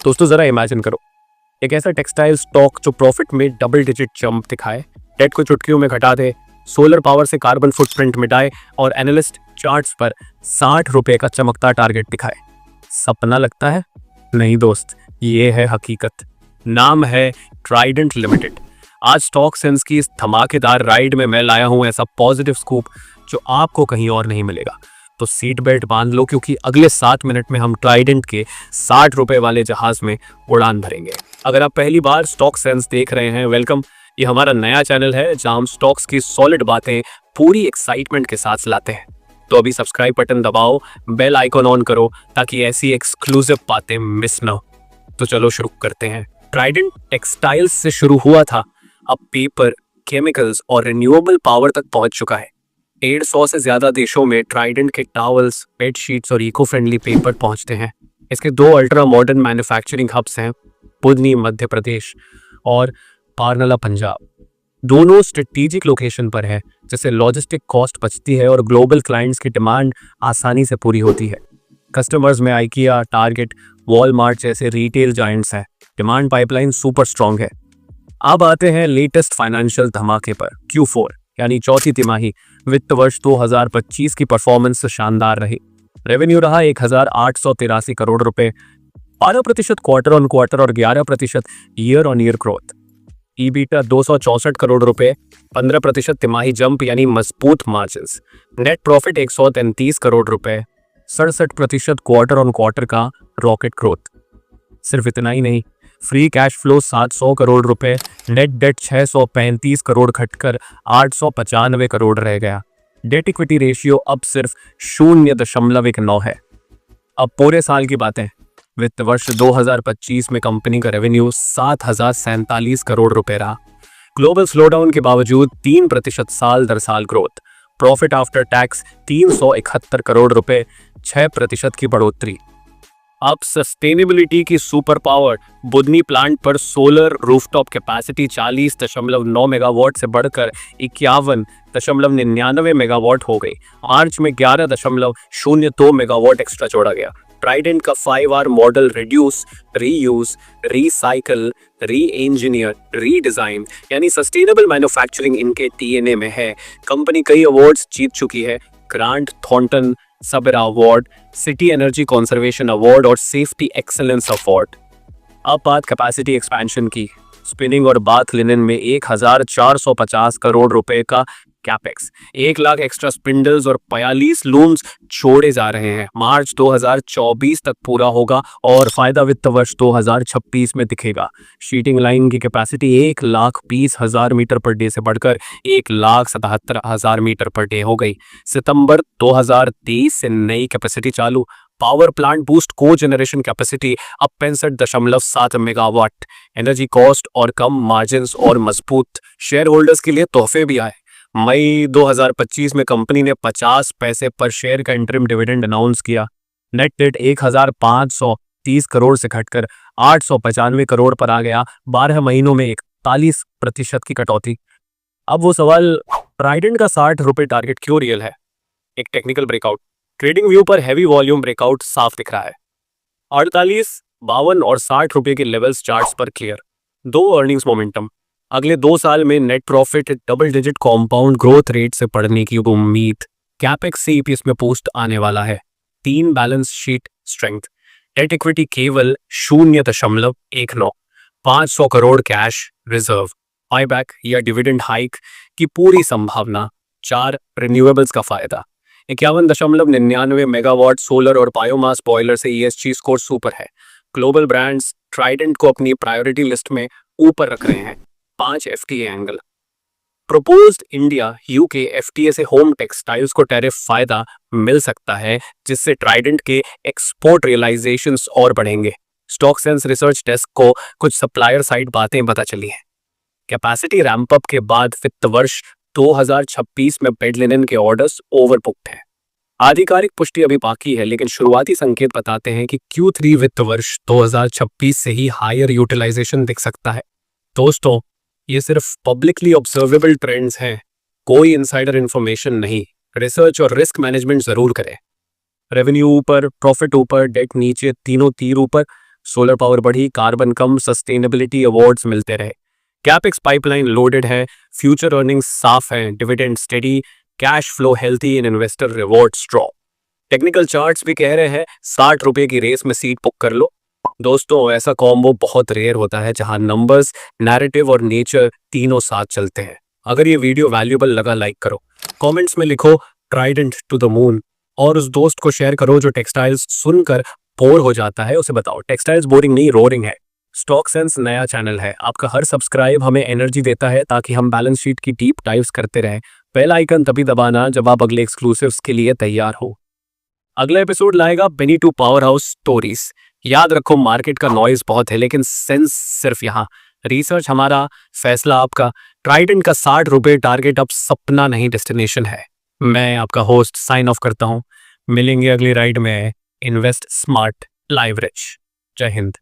दोस्तों जरा इमेजिन करो, एक ऐसा टेक्सटाइल स्टॉक जो प्रॉफिट में डबल डिजिट जंप दिखाए, डेट को चुटकियों में घटा दे, सोलर पावर से कार्बन फुटप्रिंट मिटाए और एनालिस्ट चार्ट्स पर 60 रुपए का चमकता टारगेट दिखाए। सपना लगता है? नहीं दोस्त, ये है हकीकत। नाम है ट्राइडेंट लिमिटेड। आज स्टॉक सेंस की इस धमाकेदार राइड में मैं लाया हूं ऐसा पॉजिटिव स्कूप जो आपको कहीं और नहीं मिलेगा। तो सीट बेल्ट बांध लो, क्योंकि अगले 7 मिनट में हम ट्राइडेंट के 60 रुपए वाले जहाज में उड़ान भरेंगे। अगर आप पहली बार स्टॉक सेंस देख रहे हैं, वेलकम। ये हमारा नया चैनल है जहां हम स्टॉक्स की सॉलिड बातें पूरी एक्साइटमेंट के साथ लाते हैं। तो अभी सब्सक्राइब बटन दबाओ, बेल आइकॉन ऑन करो ताकि ऐसी एक्सक्लूसिव बातें मिस ना हो। तो चलो शुरू करते हैं। ट्राइडेंट टेक्सटाइल्स से शुरू हुआ था, अब पेपर, केमिकल्स और रिन्यूएबल पावर तक पहुंच चुका है। 150 से ज्यादा देशों में ट्राइडेंट के टॉवल्स, बेडशीट्स और इको फ्रेंडली पेपर पहुंचते हैं। इसके 2 अल्ट्रा मॉडर्न मैन्युफैक्चरिंग हब्स हैं, बुधनी मध्य प्रदेश और पारनला पंजाब। दोनों स्ट्रेटेजिक लोकेशन पर है, जिससे लॉजिस्टिक कॉस्ट बचती है और ग्लोबल क्लाइंट्स की डिमांड आसानी से पूरी होती है। कस्टमर्स में आइकिया, टारगेट, वॉलमार्ट जैसे रिटेल जायंट्स हैं। डिमांड पाइपलाइन सुपर स्ट्रॉन्ग है। अब आते हैं लेटेस्ट फाइनेंशियल धमाके पर। Q4 यानी चौथी तिमाही वित्त वर्ष 2025 की परफॉर्मेंस शानदार रही। रेवेन्यू रहा 1883 करोड़ रुपए, 12% क्वार्टर ऑन क्वार्टर और 11% year on year growth. ईबीटा 264 crore रुपए, 15% तिमाही जंप यानी मजबूत मार्जिन्स। नेट प्रॉफिट 133 करोड़ रुपए, 67% क्वार्टर ऑन क्वार्टर का रॉकेट ग्रोथ। सिर्फ इतना ही नहीं, फ्री कैश फ्लो 700 करोड़ रुपए, नेट डेट 635 करोड़ घटकर 895 करोड़ रह गया। डेट इक्विटी रेशियो अब सिर्फ 0.19 है। अब पूरे साल की बातें। वित्त वर्ष 2025 में कंपनी का रेवेन्यू 7,047 करोड़ रुपए रहा। ग्लोबल स्लोडाउन के बावजूद 3% साल दर साल growth. Profit after tax 371 crore रुपए, 6% की बढ़ोतरी। अब सस्टेनेबिलिटी की सुपर पावर। बुधनी प्लांट पर सोलर रूफटॉप कैपेसिटी 40.9 मेगावाट से बढ़कर 51.99 मेगावाट हो गई। मार्च में 11.02 मेगावाट एक्स्ट्रा जोड़ा गया। ट्राइडेंट का 5R model reduce, reuse, recycle, री इंजीनियर, रीडिजाइन यानी सस्टेनेबल मैन्युफैक्चरिंग इनके डीएनए में है। कंपनी कई अवार्ड्स जीत चुकी है। ग्रांट थॉर्नटन सबेरा award, city energy conservation award और सेफ्टी एक्सेलेंस अवार्ड। अब बात कैपेसिटी एक्सपेंशन की। स्पिनिंग और बाथ लिनन में 1450 करोड़ रुपए का कैपेक्स, 1 लाख एक्स्ट्रा स्पिंडल्स और 42 लूम्स छोड़े जा रहे हैं। मार्च 2024 तक पूरा होगा और फायदा वित्त वर्ष 2026 में दिखेगा। शीटिंग लाइन की कैपेसिटी 1,20,000 मीटर पर डे से बढ़कर 1,77,000 मीटर पर डे हो गई। सितंबर 2023 से नई कैपेसिटी चालू। पावर प्लांट बूस्ट को जनरेशन कैपेसिटी अब 65.7 मेगावाट। एनर्जी कॉस्ट और कम मार्जिन्स और मजबूत शेयर होल्डर्स के लिए तोहफे भी आए। मई 2025 में कंपनी ने 50 पैसे पर शेयर का इंटरिम डिविडेंड अनाउंस किया। नेट डेट 1,530 करोड़ से घटकर 895 करोड़ पर आ गया। 12 महीनों में 41% की कटौती। अब वो सवाल, ट्राइडेंट का 60 रुपए टारगेट क्यों रियल है? एक टेक्निकल ब्रेकआउट। ट्रेडिंग व्यू पर हैवी वॉल्यूम ब्रेकआउट साफ दिख रहा है। 48, 52 और 60 रुपए के लेवल्स चार्ट्स पर क्लियर। 2 earnings momentum. अगले 2 साल में net profit double digit compound growth rate से बढ़ने की उम्मीद। कैपेक्स से ईपीएस में पोस्ट आने वाला है। 3 balance sheet strength. Debt equity केवल 0.19। 500 करोड़ कैश रिजर्व। बायबैक या डिविडेंड हाइक की पूरी संभावना। 4 रिन्यूएबल्स का फायदा। 51.99 मेगावाट सोलर और बायोमास बॉयलर से ईएसजी स्कोर सुपर है। ग्लोबल ब्रांड्स ट्राइडेंट को अपनी प्रायोरिटी लिस्ट में ऊपर रख रहे हैं। 5 FTA angle. Proposed India UK FTA से होम टेक्सटाइल्स को टैरिफ फायदा मिल सकता है, जिससे ट्राइडेंट के एक्सपोर्ट रियलाइजेशंस और बढ़ेंगे। स्टॉक सेंस रिसर्च डेस्क को कुछ सप्लायर साइड बातें पता चली हैं। कैपेसिटी रैंप अप के बाद वित्त वर्ष 2026 में बेड लिनन के ऑर्डर्स ओवरबुक्ड हैं। आधिकारिक पुष्टि अभी बाकी है, लेकिन शुरुआती संकेत बताते हैं कि Q3 वित्त वर्ष 2026 से ही हायर यूटिलाइजेशन दिख सकता है। दोस्तों, ये सिर्फ पब्लिकली ऑब्जर्वेबल ट्रेंड्स हैं, कोई इनसाइडर इंफॉर्मेशन नहीं। रिसर्च और रिस्क मैनेजमेंट जरूर करें। रेवेन्यू ऊपर, प्रॉफिट ऊपर, डेट नीचे, तीनों तीर ऊपर। सोलर पावर बढ़ी, कार्बन कम, सस्टेनेबिलिटी अवार्ड्स मिलते रहे। कैपेक्स पाइपलाइन लोडेड है, फ्यूचर अर्निंग्स साफ है, dividend steady, cash flow healthy and investor reward strong. Technical charts भी कह रहे हैं 60 रुपए की रेस में सीट बुक कर लो। दोस्तों, ऐसा कॉम्बो बहुत रेयर होता है जहां नंबर्स, नैरेटिव और नेचर तीनों साथ चलते हैं। अगर ये वीडियो वैल्यूएबल लगा, लाइक करो, कमेंट्स में लिखो ट्राइडेंट टू द मून, और उस दोस्त को शेयर करो जो टेक्सटाइल्स सुनकर बोर हो जाता है, उसे बताओ टेक्सटाइल्स बोरिंग नहीं, रोरिंग है। स्टॉक सेंस नया चैनल है, आपका हर सब्सक्राइब हमें एनर्जी देता है ताकि हम बैलेंस शीट की डीप डाइव्स करते रहें। बेल आइकन तभी दबाना जब आप अगले एक्सक्लूसिव्स के लिए तैयार हो। अगला एपिसोड लाएगा बेनी टू पावर हाउस स्टोरीज। याद रखो, मार्केट का नॉइज बहुत है लेकिन सेंस सिर्फ यहाँ। रिसर्च हमारा, फैसला आपका। ट्राइडेंट का 60 रुपए टारगेट अब सपना नहीं, डेस्टिनेशन है। मैं आपका होस्ट साइन ऑफ करता हूँ। मिलेंगे अगली राइड में। Invest smart, live rich. जय हिंद।